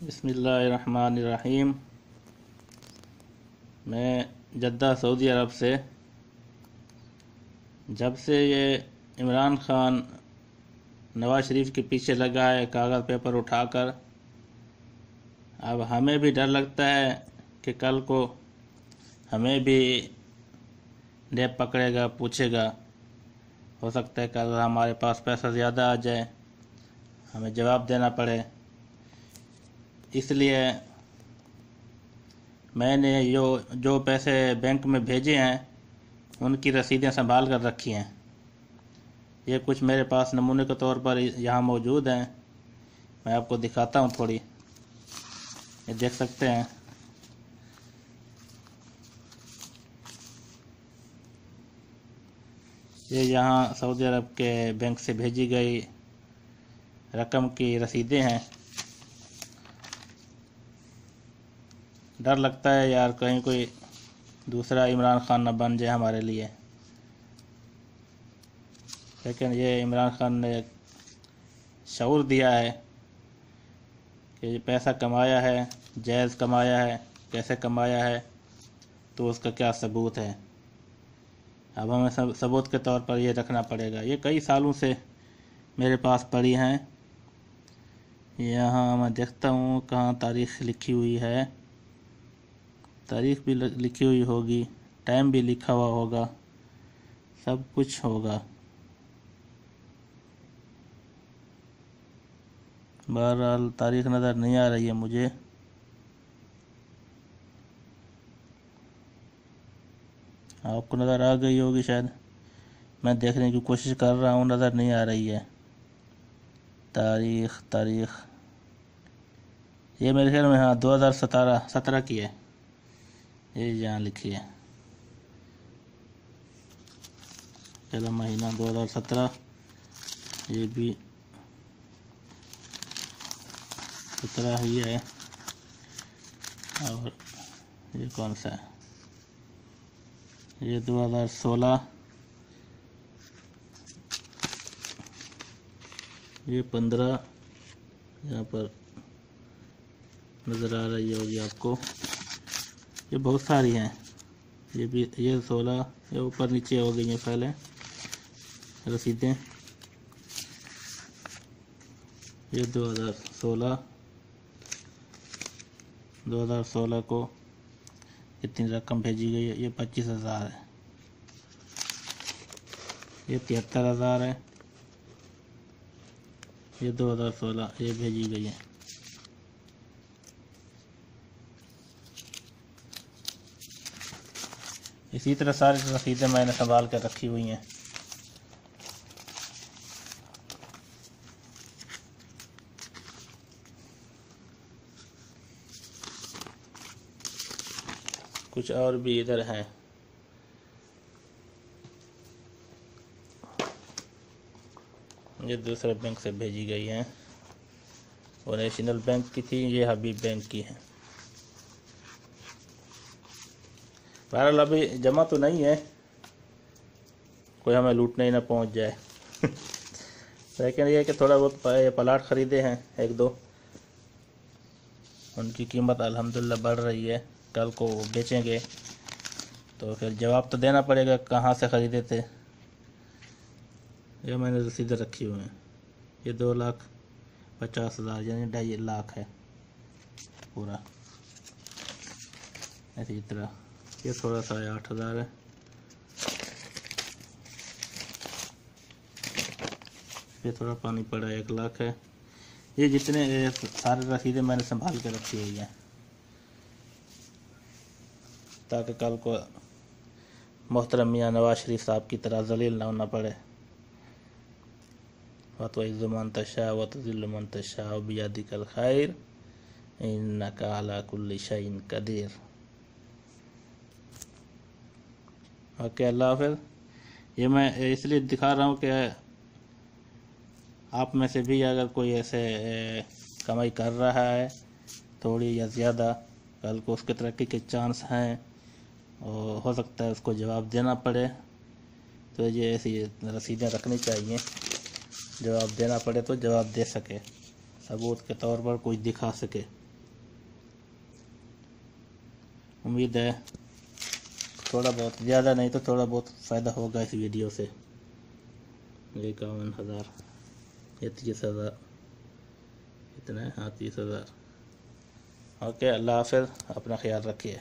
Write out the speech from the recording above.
बिस्मिल्लाहिर्रहमानिर्रहीम। मैं जद्दा सऊदी अरब से जब से ये इमरान ख़ान नवाज़ शरीफ के पीछे लगा है कागज़ पेपर उठाकर, अब हमें भी डर लगता है कि कल को हमें भी नेब पकड़ेगा, पूछेगा। हो सकता है कल हमारे पास पैसा ज़्यादा आ जाए, हमें जवाब देना पड़े। इसलिए मैंने जो पैसे बैंक में भेजे हैं उनकी रसीदें संभाल कर रखी हैं। ये कुछ मेरे पास नमूने के तौर पर यहाँ मौजूद हैं, मैं आपको दिखाता हूँ थोड़ी। ये देख सकते हैं। ये यहाँ सऊदी अरब के बैंक से भेजी गई रकम की रसीदें हैं। डर लगता है यार कहीं कोई दूसरा इमरान ख़ान न बन जाए हमारे लिए, लेकिन ये इमरान ख़ान ने शऊर दिया है कि पैसा कमाया है, जायज़ कमाया है, कैसे कमाया है, तो उसका क्या सबूत है। अब हमें सबूत के तौर पर ये रखना पड़ेगा। ये कई सालों से मेरे पास पड़ी हैं। यहाँ मैं देखता हूँ कहाँ तारीख़ लिखी हुई है, तारीख़ भी लिखी हुई होगी, टाइम भी लिखा हुआ होगा, सब कुछ होगा। बहरहाल तारीख़ नज़र नहीं आ रही है मुझे। आपको नज़र आ गई होगी शायद, मैं देखने की कोशिश कर रहा हूँ, नज़र नहीं आ रही है तारीख़। ये मेरे ख्याल में हाँ 2017 की है, ये यहाँ लिखी है। चलो महीना 2017, ये भी 17 ही है। और ये कौन सा है, ये 2016, ये 15 यहाँ पर नज़र आ रही होगी आपको। ये बहुत सारी हैं, ये भी, ये 16, ये ऊपर नीचे हो गई हैं पहले रसीदें। ये 2016 को कितनी रकम भेजी गई है, ये 25,000 है। ये 73,000 है। ये 2016 ये भेजी गई है। इसी तरह सारी रसीदें मैंने संभाल कर रखी हुई हैं। कुछ और भी इधर हैं। ये दूसरे बैंक से भेजी गई हैं, वो नेशनल बैंक की थी, ये हबीब बैंक की है। बहरहाल अभी जमा तो नहीं है, कोई हमें लूटने ही ना पहुंच जाए। लेकिन ये कि थोड़ा बहुत प्लाट ख़रीदे हैं एक दो, उनकी कीमत अल्हम्दुलिल्लाह बढ़ रही है। कल को बेचेंगे तो फिर जवाब तो देना पड़ेगा कहाँ से ख़रीदे थे। ये मैंने रसीदें रखी हुई हैं। ये 2,50,000 यानी 2.5 लाख है पूरा। इसी तरह ये थोड़ा सा 8,000 है। ये थोड़ा पानी पड़ा 1 लाख है। ये जितने सारे रसीदें मैंने संभाल के रखी हुई हैं ताकि कल को मोहतरम मियाँ नवाज़ शरीफ साहब की तरह जलील ना होना पड़े। वतुइज़्ज़ु मन तशा व तुज़िल्लु मन तशा बियदिकल खैर इन्नका अला कुल्लि शैइन कदीर। ओके, अल्लाह हाफ़िज़। ये मैं इसलिए दिखा रहा हूँ कि आप में से भी अगर कोई ऐसे कमाई कर रहा है थोड़ी या ज़्यादा, कल को उसके तरक्की के चांस हैं और हो सकता है उसको जवाब देना पड़े, तो ये ऐसी रसीदें रखनी चाहिए। जवाब देना पड़े तो जवाब दे सके, सबूत के तौर पर कोई दिखा सके। उम्मीद है थोड़ा बहुत, ज़्यादा नहीं तो थोड़ा बहुत फ़ायदा होगा इस वीडियो से। 51,000 या 30,000, इतना है, हाँ 30,000। ओके, अल्लाह हाफ़िज़, अपना ख्याल रखिए।